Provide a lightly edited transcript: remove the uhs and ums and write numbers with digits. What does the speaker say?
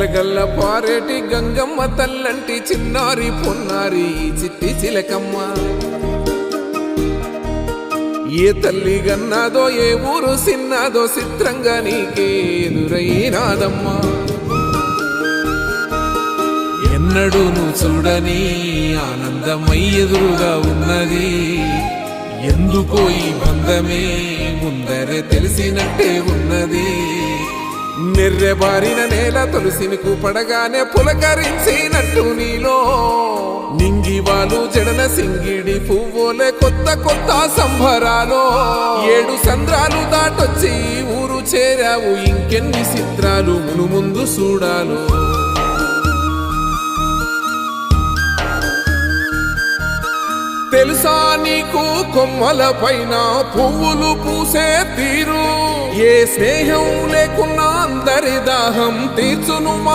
గలగల్ల పారేటి గంగమ్మ తల్లంటి చిన్నారి పొన్నారి చిట్టి చిలకమ్మ. ఏ తల్లి గన్నాదో ఏ ఊరు సిన్నాదో చిత్రంగా నీకే ఎదురైనాదమ్మా. ఎన్నడూ నువ్వు చూడని ఆనందమై ఎదురుగా ఉన్నది. ఎందుకో ఈ బంధమే ముందరే తెలిసినట్టే ఉన్నది. నెర్రెబారిన నేల తులసిని కూపడగానే పులకరించినట్టు నీలో నింగివాలు జడన సింగిడి పువ్వులే కొత్త కొత్త సంభరాలో. 7 సంద్రాలు దాటొచ్చి ఊరు చేరావు, ఇంకెన్ని చిత్రాలు మును ముందు చూడాలో. తెలుసా నీకు కొమ్మల పైన పువ్వులు పూసే తీరు, ఏ స్నేహం లేకున్నా అందరి దాహం తీర్చును.